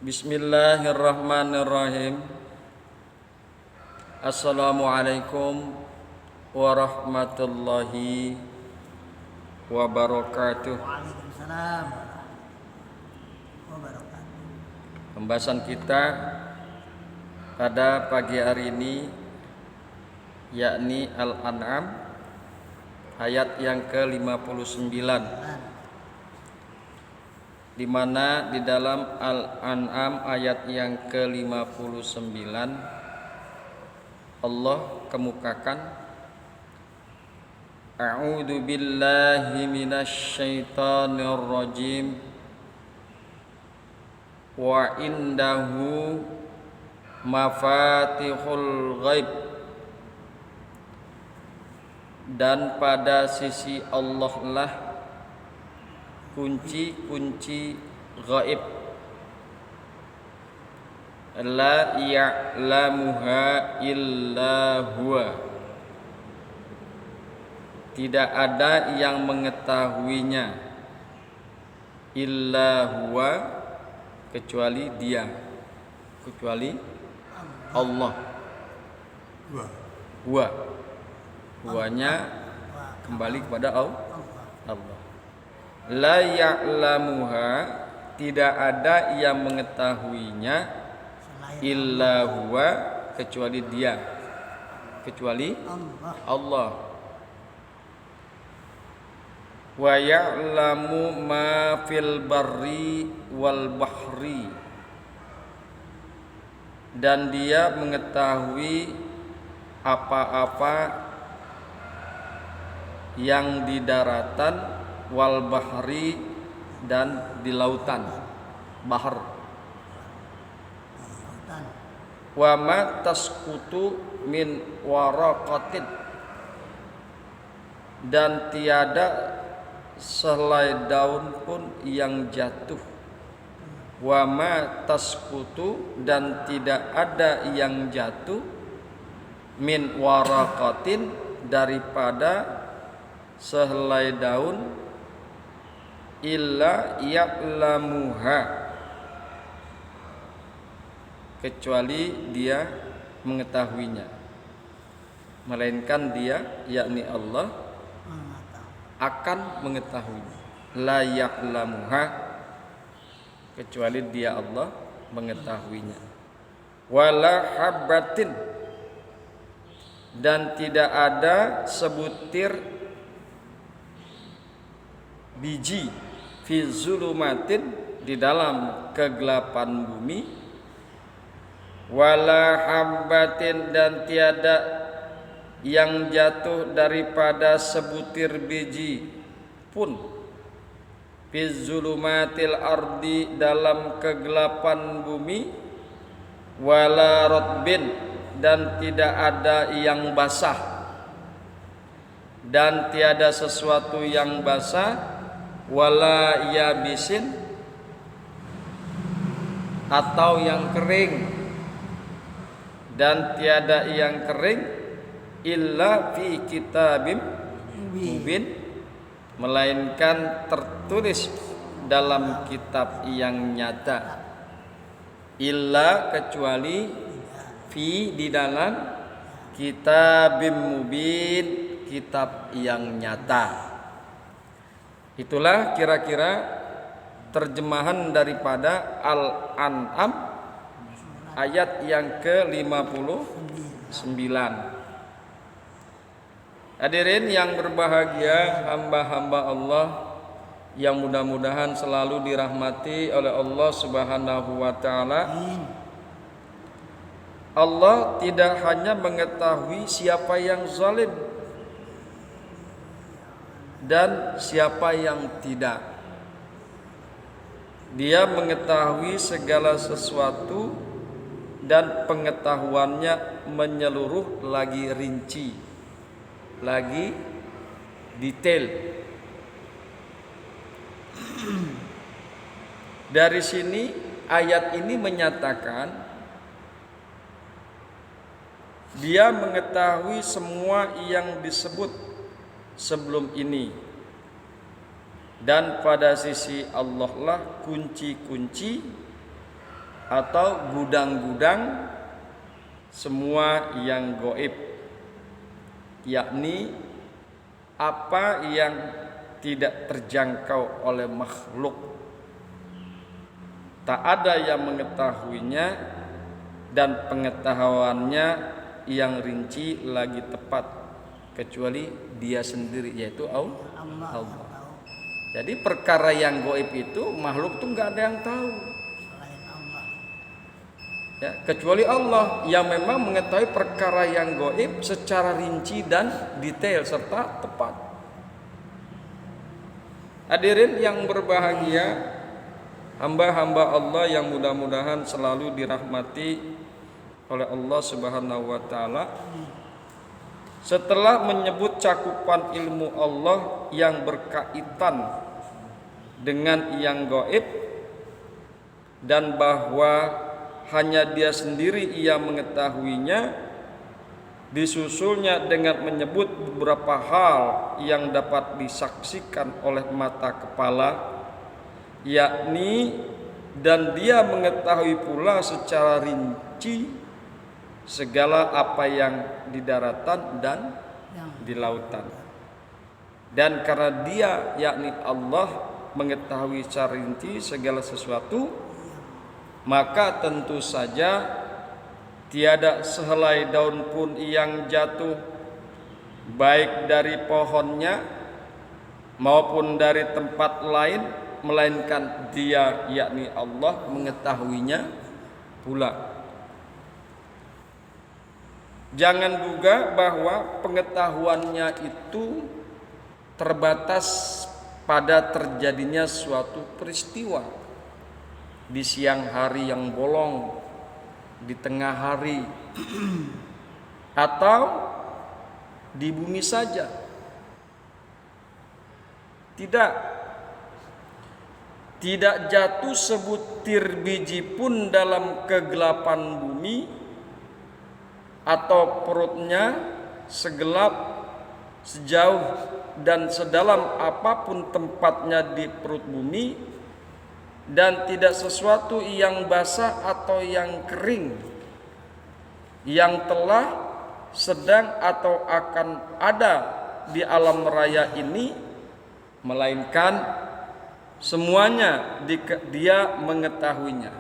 Bismillahirrahmanirrahim. Assalamualaikum warahmatullahi wabarakatuh. Waalaikumsalam wabarakatuh. Pembahasan kita pada pagi hari ini yakni Al-An'am ayat yang ke-59, di mana di dalam Al-An'am ayat yang ke-59 Allah kemukakan A'udzu billahi minasyaitonir rajim wa indahu mafatihul ghaib, dan pada sisi Allah lah kunci-kunci gaib, la ya'lamuha illa huwa, tidak ada yang mengetahuinya, illa huwa, kecuali dia, kecuali Allah. Huwa, huwanya kembali kepada Allah. La ya'lamuha, tidak ada yang mengetahuinya, illa huwa, kecuali dia, kecuali Allah. Wa ya'lamu ma fil barri wal bahri, dan dia mengetahui apa-apa yang di daratan, wal bahri, dan di lautan, bahar. Wa ma tasqutu min waraqatin, dan tiada sehelai daun pun yang jatuh. Wa ma tasqutu, dan tidak ada yang jatuh, min waraqatin, daripada sehelai daun, illa ya'lamuha, kecuali dia mengetahuinya, melainkan dia, yakni Allah, akan mengetahuinya. La ya'lamuha, kecuali dia Allah mengetahuinya. Wala habbatin, dan tidak ada sebutir biji, fi zulumatin, di dalam kegelapan bumi, wala habbatin, dan tiada yang jatuh daripada sebutir biji pun, fi zulumatil ardi, dalam kegelapan bumi, wala rotbin, dan tidak ada yang basah, dan tiada sesuatu yang basah, wala yabisin, atau yang kering, dan tiada yang kering, illa fi kitabim mubin, melainkan tertulis dalam kitab yang nyata. Illa, kecuali, fi, di dalam, kitabim mubin, kitab yang nyata. Itulah kira-kira terjemahan daripada Al-An'am ayat yang ke-59. Hadirin yang berbahagia, hamba-hamba Allah yang mudah-mudahan selalu dirahmati oleh Allah Subhanahu wa taala. Allah tidak hanya mengetahui siapa yang zalim dan siapa yang tidak. Dia mengetahui segala sesuatu, dan pengetahuannya menyeluruh, lagi rinci, lagi detail. Dari sini ayat ini menyatakan dia mengetahui semua yang disebut sebelum ini, dan pada sisi Allah lah kunci-kunci atau gudang-gudang semua yang gaib, yakni apa yang tidak terjangkau oleh makhluk. Tak ada yang mengetahuinya dan pengetahuannya yang rinci lagi tepat kecuali Dia sendiri, yaitu Allah. Jadi perkara yang gaib itu makhluk tuh nggak ada yang tahu, ya, kecuali Allah yang memang mengetahui perkara yang gaib secara rinci dan detail serta tepat. Hadirin yang berbahagia, hamba-hamba Allah yang mudah-mudahan selalu dirahmati oleh Allah Subhanahu wa taala. Setelah menyebut cakupan ilmu Allah yang berkaitan dengan yang gaib dan bahwa hanya Dia sendiri yang mengetahuinya, disusulnya dengan menyebut beberapa hal yang dapat disaksikan oleh mata kepala, yakni dan Dia mengetahui pula secara rinci segala apa yang di daratan dan di lautan. Dan karena Dia, yakni Allah, mengetahui secara rinci segala sesuatu, maka tentu saja tiada sehelai daun pun yang jatuh, baik dari pohonnya maupun dari tempat lain, melainkan Dia, yakni Allah, mengetahuinya pula. Jangan duga bahwa pengetahuannya itu terbatas pada terjadinya suatu peristiwa di siang hari yang bolong, di tengah hari, atau di bumi saja. Tidak jatuh sebutir biji pun dalam kegelapan bumi, atau perutnya segelap, sejauh dan sedalam apapun tempatnya di perut bumi, dan tidak sesuatu yang basah atau yang kering yang telah, sedang atau akan ada di alam raya ini, melainkan semuanya Dia mengetahuinya.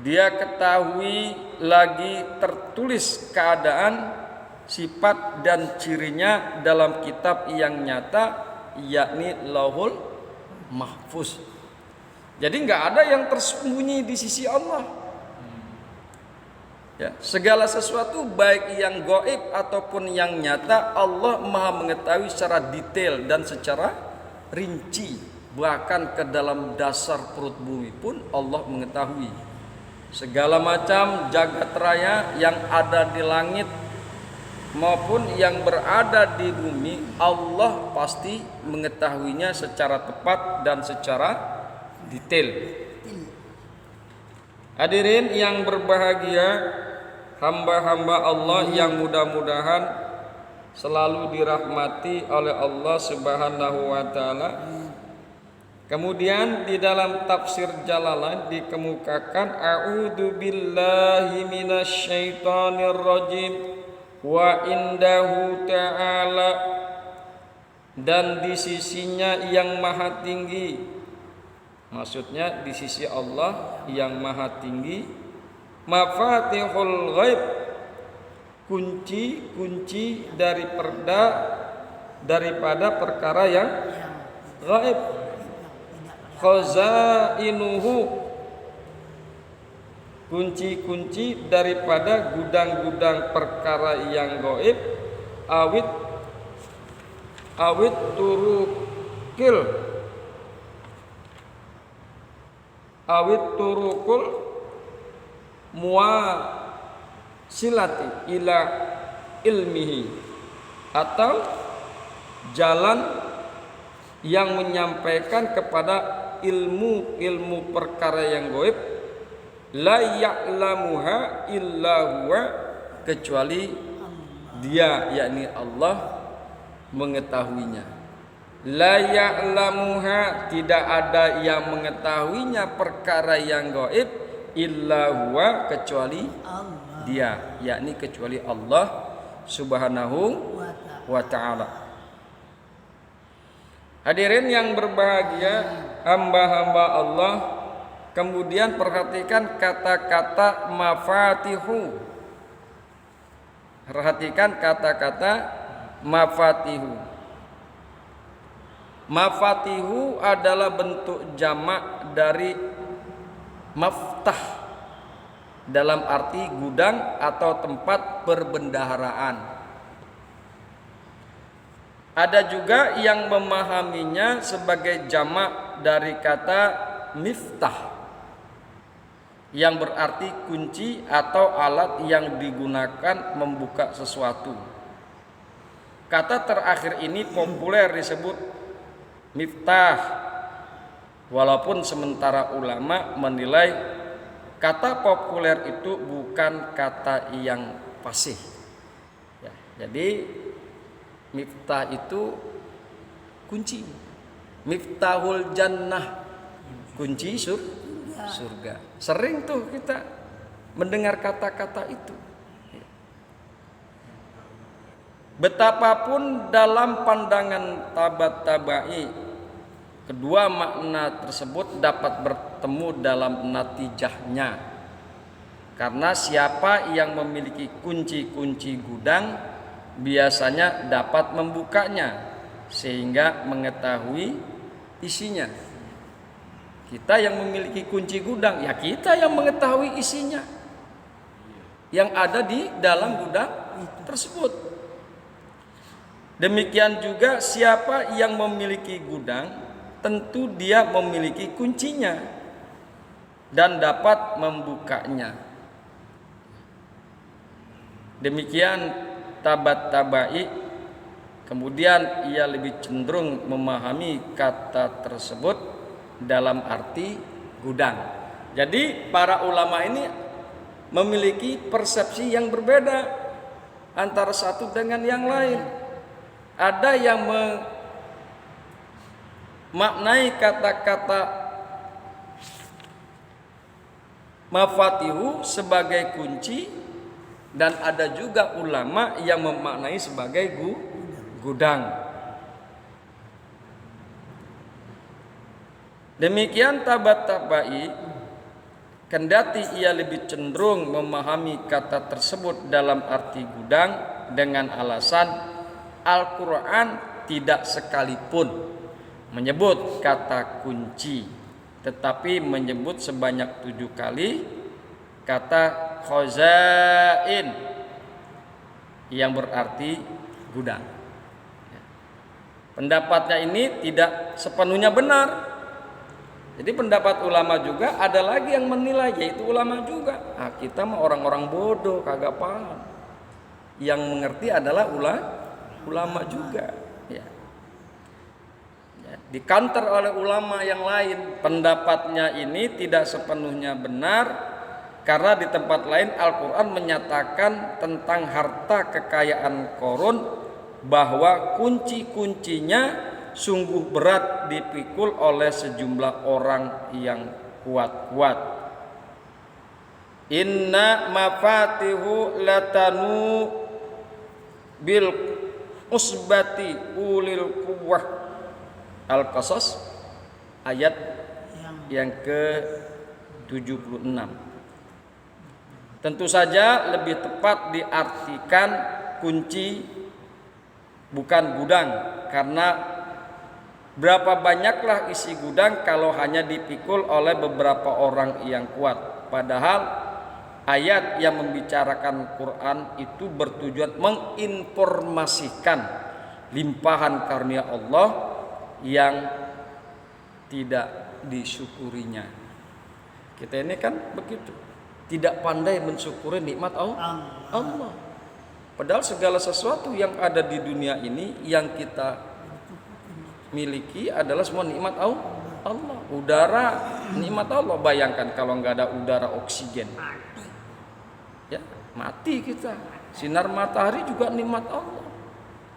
Dia ketahui lagi tertulis keadaan, sifat dan cirinya dalam kitab yang nyata, yakni Lauhul Mahfuz. Jadi nggak ada yang tersembunyi di sisi Allah. Ya, segala sesuatu baik yang gaib ataupun yang nyata, Allah Maha mengetahui secara detail dan secara rinci. Bahkan ke dalam dasar perut bumi pun Allah mengetahui. Segala macam jagat raya yang ada di langit maupun yang berada di bumi, Allah pasti mengetahuinya secara tepat dan secara detail. Hadirin yang berbahagia, hamba-hamba Allah yang mudah-mudahan selalu dirahmati oleh Allah Subhanahu wa taala. Kemudian di dalam tafsir Jalalain dikemukakan a'udzu billahi minasyaitonir rajim wa indahu ta'ala, dan di sisinya yang maha tinggi, maksudnya di sisi Allah yang maha tinggi, mafatihul ghaib, kunci-kunci daripada perkara yang gaib, khazainuhu, kunci-kunci daripada gudang-gudang perkara yang gaib, awit turukul muwasilati ila ilmihi, atau jalan yang menyampaikan kepada ilmu perkara yang gaib, la ya'lamuha illa huwa, kecuali Dia, yakni Allah, mengetahuinya. La ya'lamuha, tidak ada yang mengetahuinya perkara yang gaib illa huwa, kecuali Allah dia, yakni kecuali Allah Subhanahu wa ta'ala. Hadirin yang berbahagia, hamba-hamba Allah, kemudian perhatikan kata-kata mafatihu. Perhatikan kata-kata mafatihu. Mafatihu adalah bentuk jamak dari maftah, dalam arti gudang atau tempat perbendaharaan. Ada juga yang memahaminya sebagai jamak dari kata miftah, yang berarti kunci atau alat yang digunakan membuka sesuatu. Kata terakhir ini populer disebut miftah, walaupun sementara ulama menilai kata populer itu bukan kata yang fasih. Ya, jadi miftah itu kunci. Miftahul jannah, kunci surga. Sering tuh kita mendengar kata-kata itu. Betapapun dalam pandangan tabat tabai, kedua makna tersebut dapat bertemu dalam natijahnya. Karena siapa yang memiliki kunci-kunci gudang biasanya dapat membukanya sehingga mengetahui isinya. Kita yang memiliki kunci gudang, ya kita yang mengetahui isinya yang ada di dalam gudang tersebut. Demikian juga siapa yang memiliki gudang, tentu dia memiliki kuncinya dan dapat membukanya. Demikian tabat tabai. Kemudian ia lebih cenderung memahami kata tersebut dalam arti gudang. Jadi para ulama ini memiliki persepsi yang berbeda antara satu dengan yang lain. Ada yang memaknai kata-kata mafatihu sebagai kunci, dan ada juga ulama yang memaknai sebagai gudang. Demikian tabat tabai, kendati ia lebih cenderung memahami kata tersebut dalam arti gudang dengan alasan Al-Quran tidak sekalipun menyebut kata kunci, tetapi menyebut sebanyak 7 kali kata khazain yang berarti gudang. Pendapatnya ini tidak sepenuhnya benar. Jadi pendapat ulama juga ada lagi yang menilai, yaitu ulama juga. Kita mah orang-orang bodoh, kagak paham. Yang mengerti adalah ulama juga, ya. Di counter oleh ulama yang lain, pendapatnya ini tidak sepenuhnya benar karena di tempat lain Al-Quran menyatakan tentang harta kekayaan Qarun bahwa kunci-kuncinya sungguh berat dipikul oleh sejumlah orang yang kuat-kuat. Inna mafatihu latanu bil usbati ulil quwwah. Al-Qasas ayat yang ke-76. Tentu saja lebih tepat diartikan kunci bukan gudang, karena berapa banyaklah isi gudang kalau hanya dipikul oleh beberapa orang yang kuat. Padahal ayat yang membicarakan Quran itu bertujuan menginformasikan limpahan karunia Allah yang tidak disyukurinya. Kita ini kan begitu, tidak pandai mensyukuri nikmat Allah. Padahal segala sesuatu yang ada di dunia ini yang kita miliki adalah semua nikmat Allah. Udara nikmat Allah. Bayangkan kalau nggak ada udara, oksigen, ya mati kita. Sinar matahari juga nikmat Allah.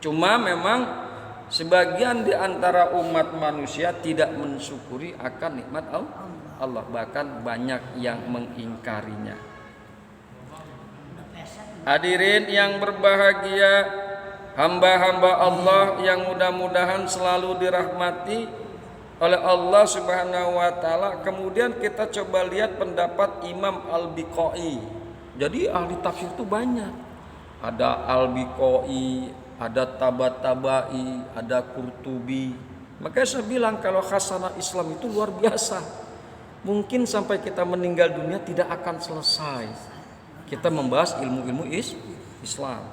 Cuma memang sebagian di antara umat manusia tidak mensyukuri akan nikmat Allah, bahkan banyak yang mengingkarinya. Hadirin yang berbahagia, hamba-hamba Allah yang mudah-mudahan selalu dirahmati oleh Allah Subhanahu wa taala. Kemudian kita coba lihat pendapat Imam Al-Biqai. Jadi ahli tafsir itu banyak. Ada Al-Biqai, ada Tabatabai, ada Qurtubi. Makanya saya bilang kalau khasanah Islam itu luar biasa. Mungkin sampai kita meninggal dunia tidak akan selesai kita membahas ilmu-ilmu Islam.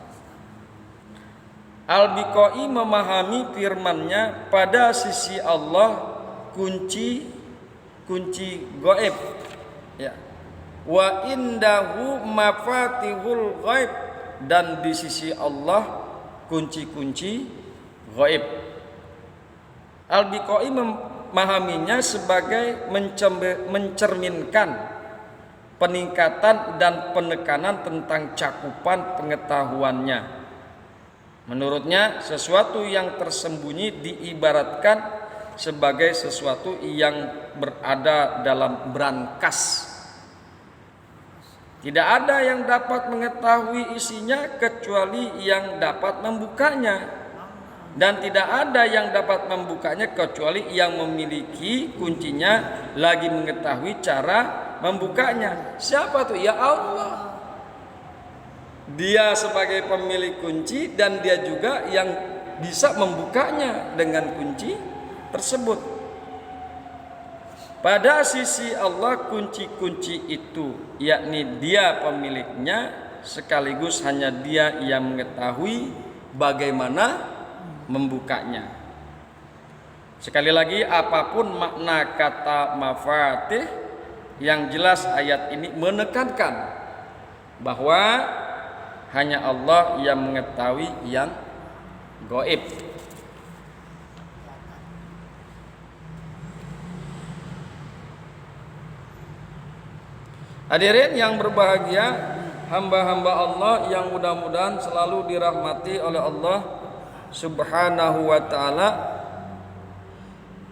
Al-Biqai memahami firman-Nya, pada sisi Allah kunci gaib, ya. Wa indahu mafatihul ghaib, dan di sisi Allah kunci-kunci gaib. Al-Biqai memahaminya sebagai mencerminkan peningkatan dan penekanan tentang cakupan pengetahuannya. Menurutnya, sesuatu yang tersembunyi diibaratkan sebagai sesuatu yang berada dalam brankas. Tidak ada yang dapat mengetahui isinya kecuali yang dapat membukanya, dan tidak ada yang dapat membukanya kecuali yang memiliki kuncinya lagi mengetahui cara membukanya. Siapa tuh? Ya Allah. Dia sebagai pemilik kunci dan dia juga yang bisa membukanya dengan kunci tersebut. Pada sisi Allah kunci-kunci itu, yakni dia pemiliknya, sekaligus hanya dia yang mengetahui bagaimana membukanya. Sekali lagi, apapun makna kata mafatih, yang jelas ayat ini menekankan bahwa hanya Allah yang mengetahui yang gaib. Hadirin yang berbahagia, hamba-hamba Allah yang mudah-mudahan selalu dirahmati oleh Allah Subhanahu wa taala,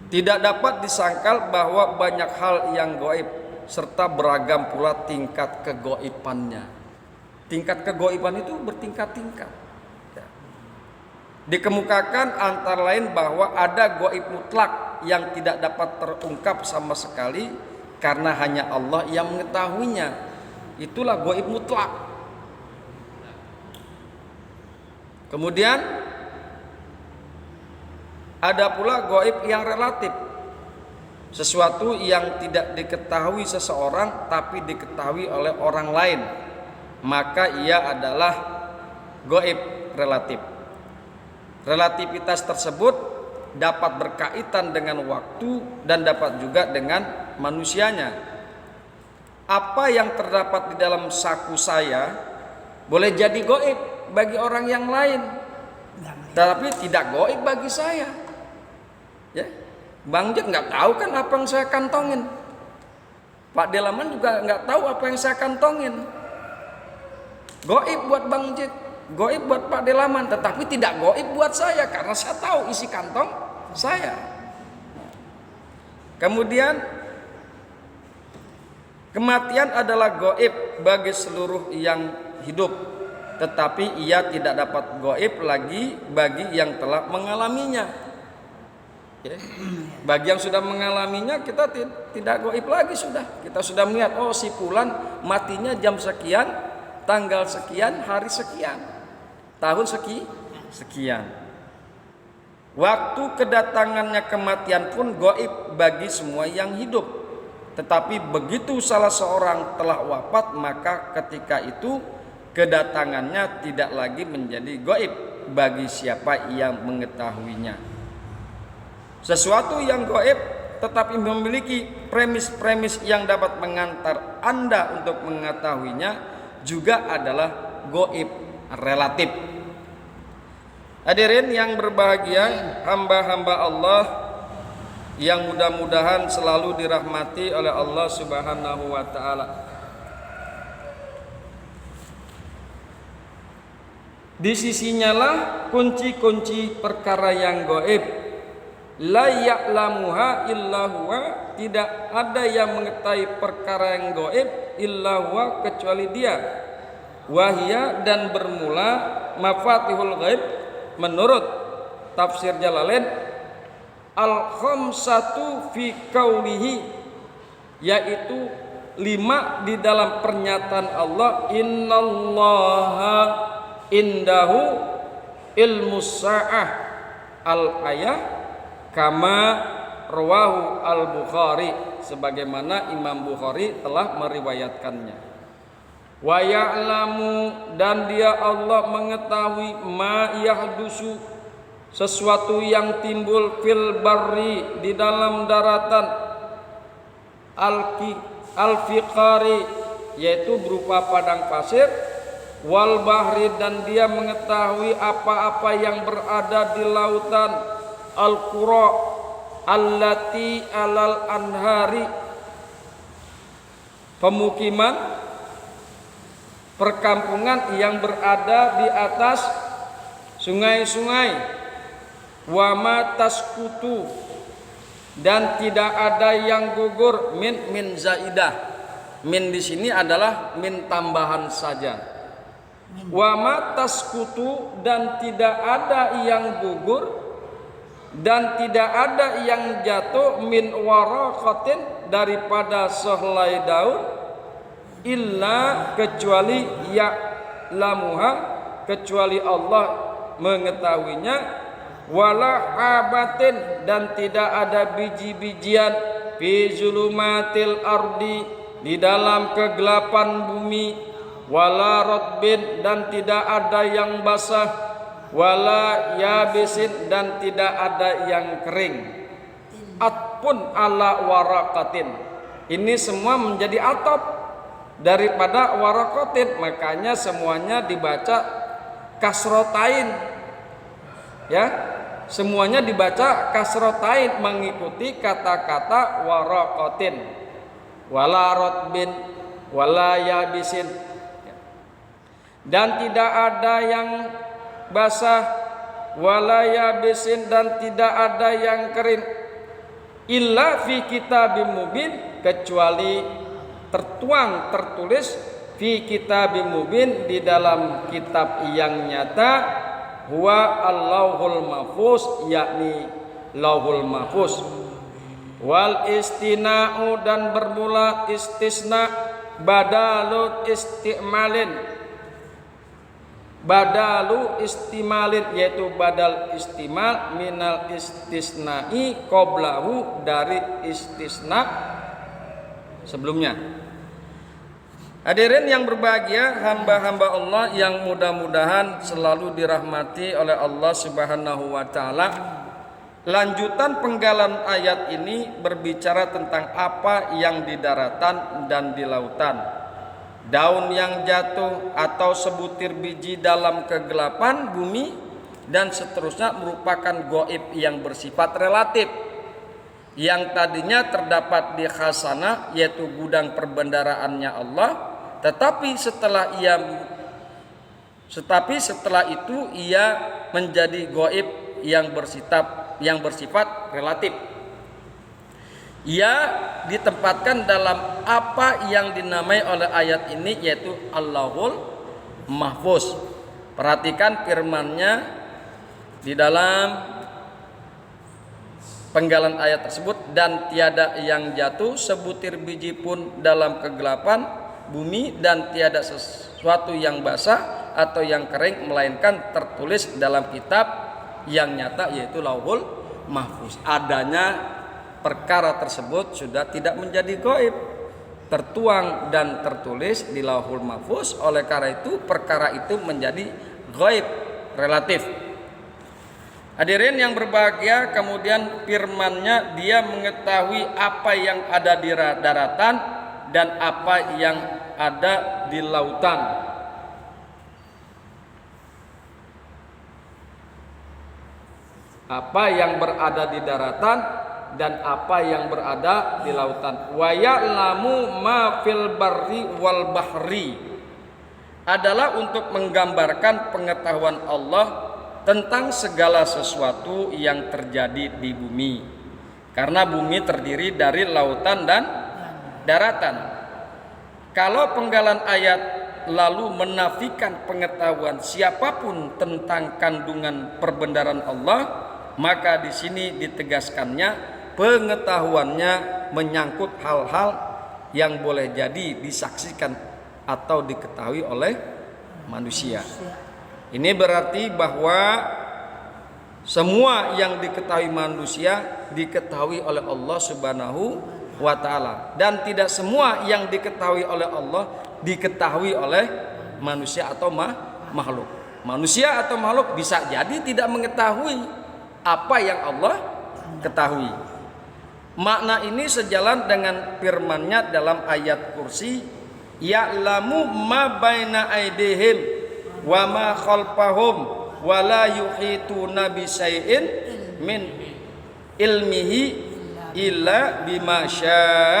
tidak dapat disangkal bahwa banyak hal yang gaib serta beragam pula tingkat kegoibannya. Tingkat kegoiban itu bertingkat-tingkat. Dikemukakan antara lain bahwa ada gaib mutlak yang tidak dapat terungkap sama sekali karena hanya Allah yang mengetahuinya. Itulah gaib mutlak. Kemudian ada pula gaib yang relatif. Sesuatu yang tidak diketahui seseorang tapi diketahui oleh orang lain, maka ia adalah gaib relatif. Relativitas tersebut dapat berkaitan dengan waktu dan dapat juga dengan manusianya. Apa yang terdapat di dalam saku saya boleh jadi gaib bagi orang yang lain, tetapi tidak gaib bagi saya. Ya, Bang Jek nggak tahu kan apa yang saya kantongin. Pak Delaman juga nggak tahu apa yang saya kantongin. Gaib buat Bang Jek, gaib buat Pak Delaman, tetapi tidak gaib buat saya karena saya tahu isi kantong saya. Kemudian kematian adalah gaib bagi seluruh yang hidup, tetapi ia tidak dapat gaib lagi bagi yang telah mengalaminya. Ya. Bagi yang sudah mengalaminya kita tidak gaib lagi sudah. Kita sudah melihat, oh si fulan matinya jam sekian, tanggal sekian, hari sekian, tahun sekian. Waktu kedatangannya kematian pun gaib bagi semua yang hidup. Tetapi begitu salah seorang telah wafat, maka ketika itu kedatangannya tidak lagi menjadi gaib bagi siapa yang mengetahuinya. Sesuatu yang gaib tetapi memiliki premis-premis yang dapat mengantar Anda untuk mengetahuinya juga adalah gaib relatif. Hadirin yang berbahagia, hamba-hamba Allah yang mudah-mudahan selalu dirahmati oleh Allah Subhanahu wa taala. Di sisinya lah kunci-kunci perkara yang gaib. La ya'lamuha illa huwa, tidak ada yang mengetahui perkara yang gaib illa huwa kecuali dia. Wahya, dan bermula mafatihul ghaib menurut tafsir Jalalain al khamsatu fi qaulihi, yaitu 5 di dalam pernyataan Allah, innallaha indahu ilmus sa'ah al ayah kama rawahu al Bukhari, sebagaimana Imam Bukhari telah meriwayatkannya. Wa ya'lamu, dan dia Allah mengetahui ma yahdusu, sesuatu yang timbul fil barri di dalam daratan, al-fiqari yaitu berupa padang pasir, wal bahri, dan dia mengetahui apa-apa yang berada di lautan, al-qura allati alal anhari, pemukiman perkampungan yang berada di atas sungai-sungai, wa ma taskutu, dan tidak ada yang gugur, min zaidah. Min di sini adalah min tambahan saja. Wa ma taskutu, dan tidak ada yang gugur dan tidak ada yang jatuh, min waraqatin, daripada sehelai daun, illa kecuali ya'lamuha, kecuali Allah mengetahuinya, wala habatin, dan tidak ada biji-bijian, fi zulumatil ardi, di dalam kegelapan bumi, wala rotbin, dan tidak ada yang basah, wala yabisin, dan tidak ada yang kering. Atpun ala waraqatin, ini semua menjadi atop daripada waraqatin, makanya semuanya dibaca kasrotain, ya, semuanya dibaca kasrotain mengikuti kata-kata waraqatin, wala rotbin, wala yabisin, dan tidak ada yang basah, wala yabisin, dan tidak ada yang kering, illa fi kitabim mubin, kecuali tertulis fi kitabim mubin, di dalam kitab yang nyata, huwa al-lauhul mahfuz, yakni lauhul mahfuz. Wal istina'u, dan bermula istisna, badalu istimalin, yaitu badal istimal, minal istisna'i qoblahu, dari istisna sebelumnya. Hadirin yang berbahagia, hamba-hamba Allah yang mudah-mudahan selalu dirahmati oleh Allah Subhanahu wa taala. Lanjutan penggalan ayat ini berbicara tentang apa yang di daratan dan di lautan. Daun yang jatuh atau sebutir biji dalam kegelapan bumi dan seterusnya merupakan gaib yang bersifat relatif, yang tadinya terdapat di khasanah, yaitu gudang perbendaraannya Allah, tetapi setelah itu ia menjadi gaib yang bersifat relatif. Ia ditempatkan dalam apa yang dinamai oleh ayat ini, yaitu Allahul Mahfuz. Perhatikan firman-Nya di dalam penggalan ayat tersebut, dan tiada yang jatuh sebutir biji pun dalam kegelapan bumi, dan tiada sesuatu yang basah atau yang kering, melainkan tertulis dalam kitab yang nyata, yaitu Lauhul Mahfuz. Adanya perkara tersebut sudah tidak menjadi gaib, tertuang dan tertulis di Lauhul Mahfuz. Oleh karena itu perkara itu menjadi gaib relatif. Hadirin yang berbahagia, kemudian firman-Nya, dia mengetahui apa yang ada di daratan dan apa yang ada di lautan. Apa yang berada di daratan dan apa yang berada di lautan. Wa ya'lamu ma fil barri wal bahri. adalah untuk menggambarkan pengetahuan Allah tentang segala sesuatu yang terjadi di bumi. Karena bumi terdiri dari lautan dan daratan. Kalau penggalan ayat lalu menafikan pengetahuan siapapun tentang kandungan perbendaharaan Allah, maka di sini ditegaskannya pengetahuannya menyangkut hal-hal yang boleh jadi disaksikan atau diketahui oleh manusia. Ini berarti bahwa semua yang diketahui manusia diketahui oleh Allah Subhanahu wa ta'ala, dan tidak semua yang diketahui oleh Allah diketahui oleh manusia atau makhluk. Manusia atau makhluk bisa jadi tidak mengetahui apa yang Allah ketahui. Makna ini sejalan dengan firman-Nya dalam ayat Kursi, ya'lamu ma baina aydihim wa ma khalfahum wa la yuhituna bi syai'in min ilmihi illa bima syaa.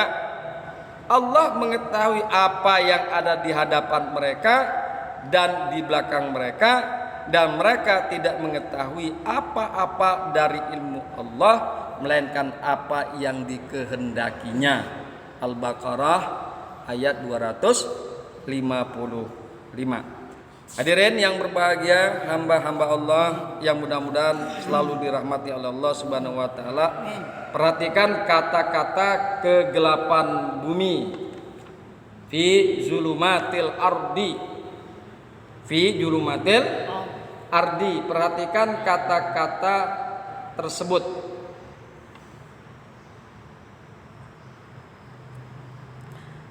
Allah mengetahui apa yang ada di hadapan mereka dan di belakang mereka, dan mereka tidak mengetahui apa-apa dari ilmu Allah melainkan apa yang dikehendakinya. Al-Baqarah ayat 255. Hadirin yang berbahagia, hamba-hamba Allah yang mudah-mudahan selalu dirahmati oleh Allah Subhanahu wa taala. Perhatikan kata-kata kegelapan bumi. Fi zulumatil ardi. Fi zulumatil ardi. Perhatikan kata-kata tersebut.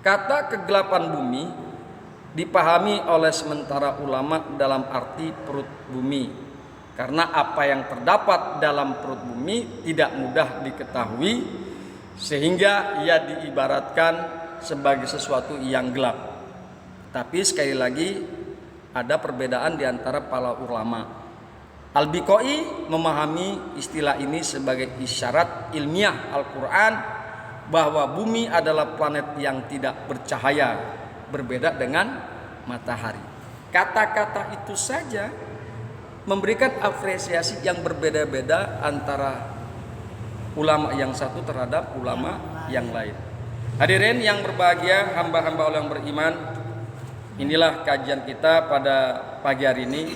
Kata kegelapan bumi dipahami oleh sementara ulama dalam arti perut bumi, karena apa yang terdapat dalam perut bumi tidak mudah diketahui, sehingga ia diibaratkan sebagai sesuatu yang gelap. Tapi sekali lagi ada perbedaan di antara para ulama. Al-Biqai memahami istilah ini sebagai isyarat ilmiah Al-Quran bahwa bumi adalah planet yang tidak bercahaya, berbeda dengan matahari. Kata-kata itu saja memberikan apresiasi yang berbeda-beda antara ulama yang satu terhadap ulama yang lain. Hadirin yang berbahagia, hamba-hamba Allah yang beriman, inilah kajian kita pada pagi hari ini.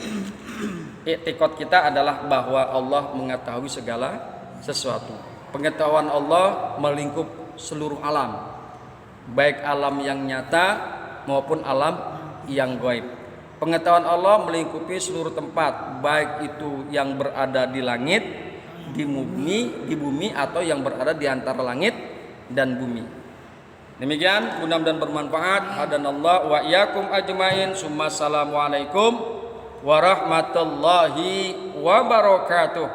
I'tiqad kita adalah bahwa Allah mengetahui segala sesuatu. Pengetahuan Allah melingkup seluruh alam, baik alam yang nyata maupun alam yang gaib. Pengetahuan Allah melingkupi seluruh tempat, baik itu yang berada di langit, di bumi atau yang berada di antara langit dan bumi. Demikian, mudah-mudahan bermanfaat. Hadanallah wa iyyakum ajmain. Assalamualaikum warahmatullahi wabarakatuh.